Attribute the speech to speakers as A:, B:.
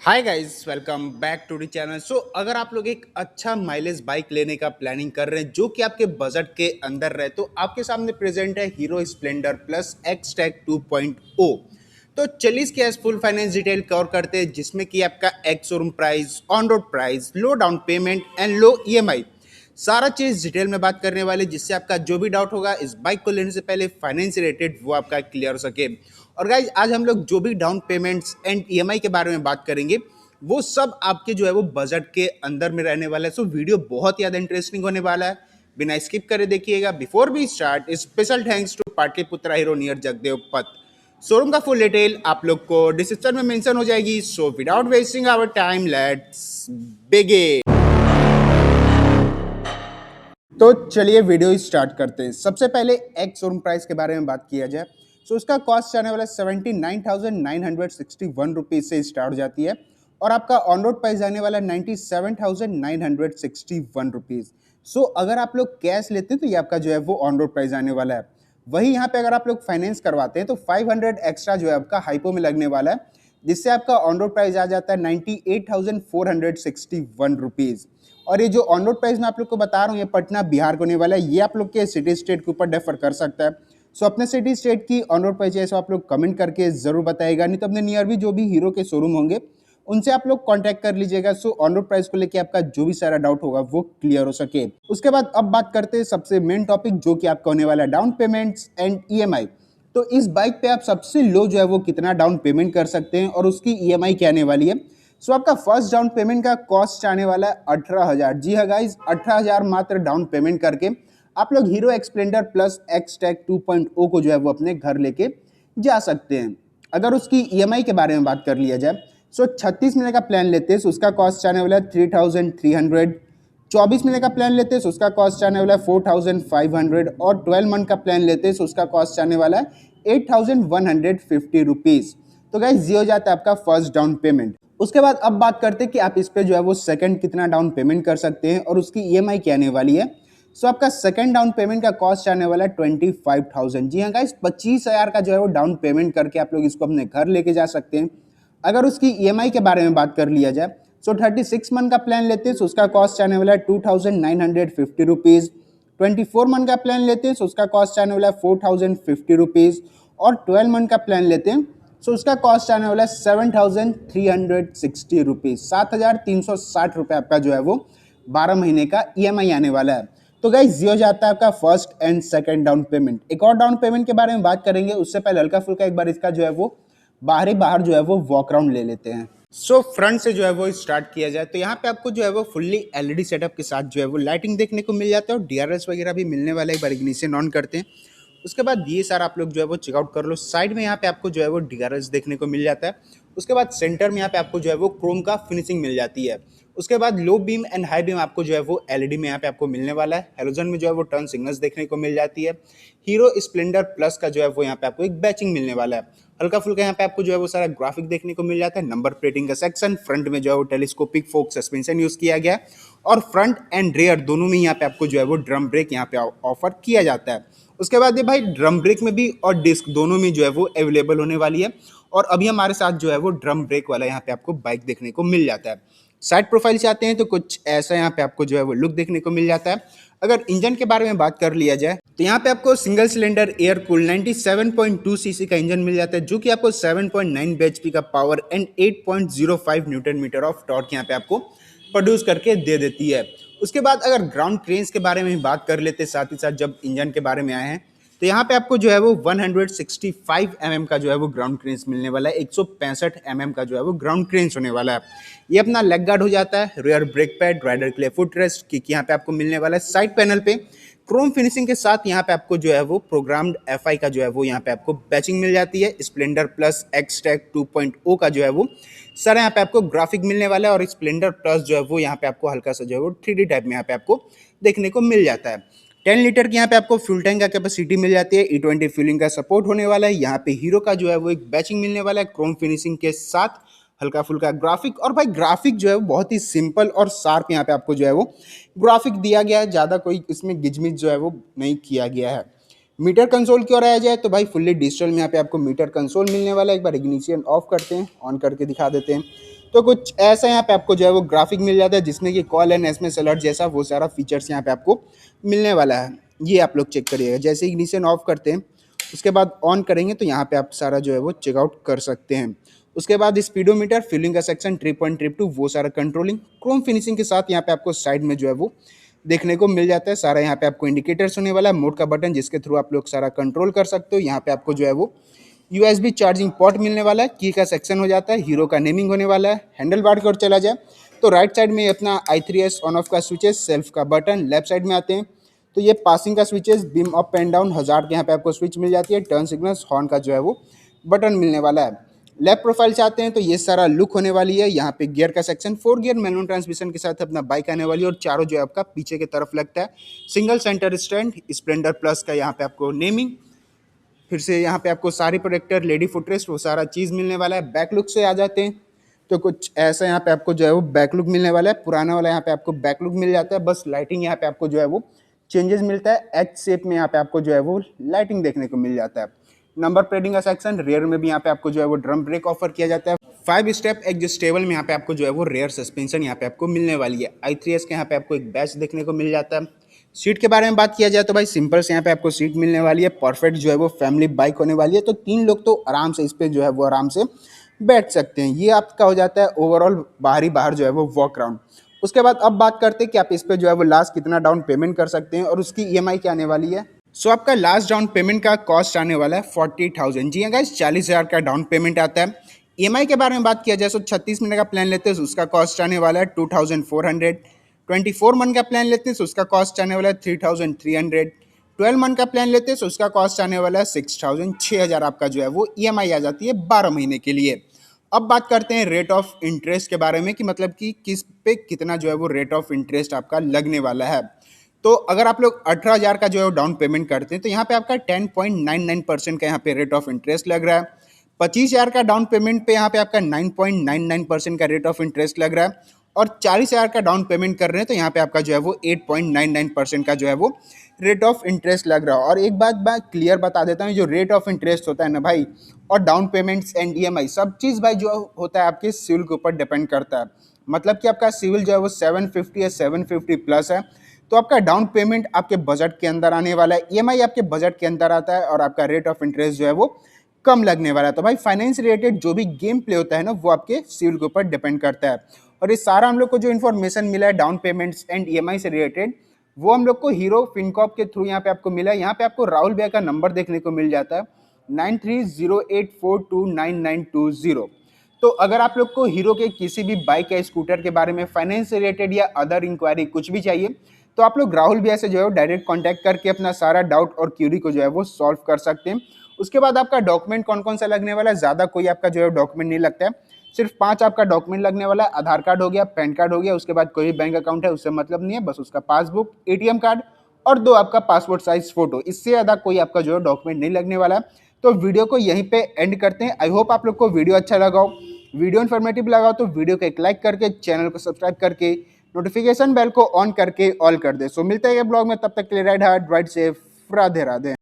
A: Hi guys, welcome back to the channel. अगर आप लोग एक अच्छा माइलेज बाइक लेने का प्लानिंग कर रहे हैं जो कि आपके बजट के अंदर रहे, तो आपके सामने प्रेजेंट है Hero Splendor plus X Tech 2.0। तो चलिए इसके आज फुल फाइनेंस डिटेल कवर करते हैं, जिसमें कि आपका ex showroom price, on road price, low down payment and low EMI, सारा चीज डिटेल में बात करने वाले, जिससे आपका जो भी डाउट होगा इस बाइक को लेने से पहले फाइनेंस रिलेटेड वो आपका क्लियर हो सके। और गाइज आज हम लोग जो भी डाउन पेमेंट्स एंड ईएमआई के बारे में बात करेंगे वो सब आपके जो है वो बजट के अंदर में रहने वाला है। वीडियो बहुत ही ज्यादा इंटरेस्टिंग होने वाला है, बिना स्किप करे देखिएगा। Before we start, special thanks to Pataliputra Hero near Jagdev Path. Showroom का फुल डिटेल आप लोग को डिस्क्रिप्शन में मेंशन हो जाएगी। So without wasting our time, let's begin. तो चलिए वीडियो स्टार्ट करते हैं। सबसे पहले एक्स शोरूम प्राइस के बारे में बात किया जाए, उसका कॉस्ट आने वाला 79,961 रुपीज से स्टार्ट हो जाती है, और आपका ऑन रोड प्राइस आने वाला 97,961 रुपीज। अगर आप लोग कैश लेते हैं तो ये आपका जो है वो ऑन रोड प्राइस आने वाला है। वही यहाँ पे अगर आप लोग फाइनेंस करवाते हैं तो 500 एक्स्ट्रा जो है आपका हाइपो में लगने वाला है, जिससे आपका ऑन रोड प्राइस आ जाता है 98,461 रुपीज। और ये जो ऑन रोड प्राइस मैं आप लोग को बता रहा हूँ, ये पटना बिहार को होने वाला है। ये आप लोग के सिटी स्टेट के ऊपर डिफर कर सकता है। अपने सिटी स्टेट की ऑन रोड प्राइस है आप लोग कमेंट करके जरूर बताएगा, नहीं तो अपने नियर भी जो भी हीरो के शोरूम होंगे उनसे आप लोग कांटेक्ट कर लीजिएगा। ऑन रोड प्राइस को लेके आपका जो भी सारा डाउट होगा वो क्लियर हो सके। उसके बाद अब बात करते हैं सबसे मेन टॉपिक, जो कि आपका होने वाला है डाउन पेमेंट्स एंड ईएमआई। तो इस बाइक पे आप सबसे लो जो है वो कितना डाउन पेमेंट कर सकते हैं और उसकी ईएमआई क्या आने वाली है। आपका फर्स्ट डाउन पेमेंट का कॉस्ट आने वाला है 18,000। जी हाँ गाइज, 18,000 मात्र डाउन पेमेंट करके आप लोग हीरो एक्सप्लेंडर प्लस एक्स टेक 2.0 को जो है वो अपने घर लेके जा सकते हैं। अगर उसकी ईएमआई के बारे में बात कर लिया जाए, 36 महीने का प्लान लेते हैं, उसका कॉस्ट आने वाला है 3,300। 24 महीने का प्लान लेते हैं, उसका कॉस्ट आने वाला है 4,500। और 12 मंथ का प्लान लेते हैं, उसका कॉस्ट आने वाला है 8,150 रुपीज। तो गाइज ये हो जाता है आपका फर्स्ट डाउन पेमेंट। उसके बाद अब बात करते हैं कि आप इस पे जो है वो सेकंड कितना डाउन पेमेंट कर सकते हैं और उसकी ईएमआई क्या आने वाली है। आपका सेकंड डाउन पेमेंट का कॉस्ट आने वाला है 25,000। जी हाँ गाइस, 25,000 का जो है वो डाउन पेमेंट करके आप लोग इसको अपने घर लेके जा सकते हैं। अगर उसकी ईएमआई के बारे में बात कर लिया जाए, 36 मंथ का प्लान लेते हैं, उसका कॉस्ट आने वाला है 2,950 रुपीज। 24 मंथ का प्लान लेते हैं, उसका कॉस्ट आने वाला है 4,050 रुपीज। और 12 मंथ का प्लान लेते हैं, उसका कॉस्ट आने वाला है 7,360 रुपीज। 7,360 रुपये आपका जो है वो 12 महीने का ईएमआई आने वाला है। तो गाइस ये हो जाता है आपका first and second down payment. एक और डाउन पेमेंट के बारे में बात करेंगे, उससे पहले हल्का फुल्का एक बार इसका जो है वो बाहर जो है वो वॉक राउंड ले लेते हैं। फ्रंट से जो है वो स्टार्ट किया जाए तो यहाँ पे आपको जो है वो फुल्ली एलईडी सेटअप के साथ जो है वो लाइटिंग देखने को मिल जाता है, और डीआरएस वगैरह भी मिलने वाला है। एक बार इग्निशन ऑन करते हैं, उसके बाद ये सारा आप लोग जो है वो चेकआउट कर लो। साइड में यहाँ पे आपको जो है वो डीआरएस देखने को मिल जाता है। उसके बाद सेंटर में यहाँ पे आपको जो है वो क्रोम का फिनिशिंग मिल जाती है। उसके बाद low beam and high beam आपको जो है वो एलईडी में यहाँ पे आपको मिलने वाला है। हेलोजन में जो है वो टर्न सिग्नल्स देखने को मिल जाती है। हीरो स्प्लेंडर प्लस का जो है वो यहाँ पे आपको एक बैचिंग मिलने वाला है। हल्का फुल्का यहाँ पे आपको जो है वो सारा ग्राफिक देखने को मिल जाता है। नंबर प्लेटिंग का सेक्शन, फ्रंट में जो है वो टेलीस्कोपिक फोक सस्पेंशन यूज किया गया है, और फ्रंट एंड रेयर दोनों में यहाँ पे आपको जो है वो ड्रम ब्रेक यहाँ पे ऑफर किया जाता है। उसके बाद ये भाई ड्रम ब्रेक में भी और डिस्क दोनों में जो है वो अवेलेबल होने वाली है। और अभी हमारे साथ जो है वो ड्रम ब्रेक वाला यहाँ पे आपको बाइक देखने को मिल जाता है। साइड प्रोफाइल से आते हैं तो कुछ ऐसा यहाँ पे आपको जो है वो लुक देखने को मिल जाता है। अगर इंजन के बारे में बात कर लिया जाए तो यहाँ पे आपको single cylinder air cool 97.2 CC का इंजन मिल जाता है, जो कि आपको 7.9 bhp का power and 8.05 newton metre of torque यहाँ पे आपको प्रोड्यूस करके दे देती है। उसके बाद अगर ग्राउंड क्लियरेंस के बारे में बात कर लेते हैं, साथ ही साथ जब इंजन के बारे में आए हैं, तो यहाँ पे आपको जो है वो 165 mm का जो है वो ग्राउंड क्लियरेंस मिलने वाला है। 165 mm का जो है वो ग्राउंड क्लियरेंस होने वाला है। ये अपना लेग गार्ड हो जाता है, रियर ब्रेक पैड, राइडर के लिए फुट रेस्ट किक यहाँ पे आपको मिलने वाला है। साइड पैनल पे क्रोम फिनिशिंग के साथ यहाँ पे आपको जो है वो प्रोग्राम्ड एफआई का जो है वो यहाँ पे आपको बैचिंग मिल जाती है। स्प्लेंडर प्लस एक्स टेक 2.0 का जो है वो सर यहाँ पे आपको ग्राफिक मिलने वाला है, और स्प्लेंडर प्लस जो है वो यहाँ पे आपको हल्का सा जो है वो 3D टाइप में यहाँ पे आपको देखने को मिल जाता है। 10 लीटर की यहाँ पे आपको फ्यूल टैंक का कैपेसिटी मिल जाती है। E20 फ्यूलिंग का सपोर्ट होने वाला है। यहाँ पे हीरो का जो है वो एक बैचिंग मिलने वाला है क्रोम फिनिशिंग के साथ, हल्का फुल्का ग्राफिक। और भाई ग्राफिक जो है वो बहुत ही सिंपल और शार्प यहाँ पे आपको जो है वो ग्राफिक दिया गया है। ज़्यादा कोई इसमें गिजमिज जो है वो नहीं किया गया है। मीटर कंसोल की ओर आया जाए तो भाई फुल्ली डिजिटल में यहाँ पे आपको मीटर कंसोल मिलने वाला है। एक बार इग्निशन ऑफ करते हैं, ऑन करके दिखा देते हैं। तो कुछ ऐसा यहाँ पे आपको जो है वो ग्राफिक मिल जाता है जिसमें कि कॉल एंड एसएमएस अलर्ट जैसा वो सारा फीचर्स यहाँ पे आपको मिलने वाला है। ये आप लोग चेक करिएगा। जैसे इग्निशन ऑफ करते हैं उसके बाद ऑन करेंगे तो यहाँ पे आप सारा जो है वो चेकआउट कर सकते हैं। उसके बाद स्पीडोमीटर, फ्यूलिंग का section, trip point, trip two, वो सारा कंट्रोलिंग क्रोम फिनिशिंग के साथ यहाँ पे आपको साइड में जो है वो देखने को मिल जाता है। सारा यहाँ पे आपको इंडिकेटर्स होने वाला है, मोड का बटन जिसके थ्रू आप लोग सारा कंट्रोल कर सकते हो। यहाँ पे आपको जो है वो USB चार्जिंग पोर्ट मिलने वाला है, की का सेक्शन हो जाता है, हीरो का नेमिंग होने वाला है। हैंडल बार की ओर चला जाए तो राइट साइड में अपना i3s ऑन ऑफ का स्विचेस, सेल्फ का बटन। लेफ्ट साइड में आते हैं तो ये पासिंग का switches, beam up and down, hazard के यहाँ पे आपको स्विच मिल जाती है, टर्न सिग्नल्स, हॉर्न का जो है वो बटन मिलने वाला है। लेफ्ट प्रोफाइल से आते हैं तो ये सारा लुक होने वाली है। यहाँ पे गियर का सेक्शन, 4 गियर मैनुअल ट्रांसमिशन के साथ अपना बाइक आने वाली है और चारों जो है आपका पीछे की तरफ लगता है। Single centre stand, Splendor plus का यहाँ पे आपको नेमिंग, फिर से यहाँ पे आपको सारी प्रोटेक्टर, लेडी फुटरेस्ट, वो सारा चीज़ मिलने वाला है। बैक लुक से आ जाते हैं तो कुछ ऐसा यहाँ पे आपको जो है वो बैक लुक मिलने वाला है। पुराना वाला यहाँ पे आपको बैक लुक मिल जाता है, बस लाइटिंग यहाँ पे आपको जो है वो चेंजेस मिलता है। एच शेप में यहाँ पे आपको जो है वो लाइटिंग देखने को मिल जाता है। नंबर प्लेटिंग का सेक्शन, रेयर में भी यहाँ पे आपको जो है वो ड्रम ब्रेक ऑफर किया जाता है। 5 स्टेप एडजस्टेबल में यहाँ पे आपको जो है वो रेयर सस्पेंशन यहाँ पे आपको मिलने वाली है। i3s के यहाँ पे आपको एक बैच देखने को मिल जाता है। सीट के बारे में बात किया जाए तो भाई सिंपल से यहाँ पे आपको सीट मिलने वाली है। परफेक्ट जो है वो फैमिली बाइक होने वाली है, तो 3 लोग तो आराम से इस पे जो है वो आराम से बैठ सकते हैं। ये आपका हो जाता है ओवरऑल बाहर जो है वो वॉक राउंड। उसके बाद अब बात करते हैं कि आप इस पे जो है वो लास्ट कितना डाउन पेमेंट कर सकते हैं और उसकी EMI क्या आने वाली है। सो आपका लास्ट डाउन पेमेंट का कॉस्ट आने वाला है 40,000। जी हाँ गाइस, 40,000 का डाउन पेमेंट आता है। EMI के बारे में बात किया जाए तो 36 महीने का प्लान लेते हैं तो उसका कॉस्ट आने वाला है 2,400। 24 मंथ का प्लान लेते हैं तो उसका कॉस्ट आने वाला है 3,300। 12 मंथ का प्लान लेते हैं तो उसका कॉस्ट आने वाला है 6,000। 6,000 आपका जो है वो EMI आ जाती है 12 महीने के लिए। अब बात करते हैं रेट ऑफ इंटरेस्ट के बारे में कि मतलब कि किस पे कितना जो है वो रेट ऑफ इंटरेस्ट आपका लगने वाला है। तो अगर आप लोग 18,000 का जो है डाउन पेमेंट करते हैं तो यहाँ पे आपका 10.99% का यहाँ पे रेट ऑफ इंटरेस्ट लग रहा है। 25,000 का डाउन पेमेंट पे यहाँ पे आपका 9.99% का रेट ऑफ इंटरेस्ट लग रहा है और 40,000 का डाउन पेमेंट कर रहे हैं तो यहाँ पे आपका जो है वो 8.99% का जो है वो रेट ऑफ इंटरेस्ट लग रहा है। और एक बात मैं क्लियर बता देता हूँ, जो रेट ऑफ इंटरेस्ट होता है ना भाई, और डाउन पेमेंट्स एंड EMI सब चीज़ भाई जो होता है आपके सिविल के ऊपर डिपेंड करता है। मतलब कि आपका सिविल जो है वो 750 या 750 प्लस है तो आपका डाउन पेमेंट आपके बजट के अंदर आने वाला है, EMI आपके बजट के अंदर आता है और आपका रेट ऑफ इंटरेस्ट जो है वो कम लगने वाला है। तो भाई फाइनेंस रिलेटेड जो भी गेम प्ले होता है ना वो आपके सिविल के ऊपर डिपेंड करता है। और ये सारा हम लोग को जो इन्फॉर्मेशन मिला है डाउन पेमेंट्स एंड EMI से रिलेटेड, वो हम लोग को हीरो फिनकॉप के थ्रू यहाँ पे आपको मिला है। यहाँ पे आपको राहुल भैया का नंबर देखने को मिल जाता है 9308429920। तो अगर आप लोग को हीरो के किसी भी बाइक या स्कूटर के बारे में फाइनेंस से रिलेटेड या अदर इंक्वायरी कुछ भी चाहिए तो आप लोग राहुल भैया से जो है डायरेक्ट कांटेक्ट करके अपना सारा डाउट और क्यूरी को जो है वो सॉल्व कर सकते हैं। उसके बाद आपका डॉक्यूमेंट कौन कौन सा लगने वाला है, ज़्यादा कोई आपका जो है डॉक्यूमेंट नहीं लगता है, सिर्फ 5 आपका डॉक्यूमेंट लगने वाला है। आधार कार्ड हो गया, पैन कार्ड हो गया, उसके बाद कोई भी बैंक अकाउंट है उससे मतलब नहीं है, बस उसका पासबुक, ATM कार्ड और 2 आपका पासपोर्ट साइज फोटो, इससे ज़्यादा कोई आपका जो है डॉक्यूमेंट नहीं लगने वाला है। तो वीडियो को यहीं पे एंड करते हैं। आई होप आप लोग को वीडियो अच्छा लगा हो, वीडियो इन्फॉर्मेटिव लगा हो तो वीडियो को एक लाइक करके, चैनल को सब्सक्राइब करके, नोटिफिकेशन बेल को ऑन करके ऑल कर दे। सो मिलते हैं ब्लॉग में, तब तक के लिए ride hard ride safe, Radhe Radhe.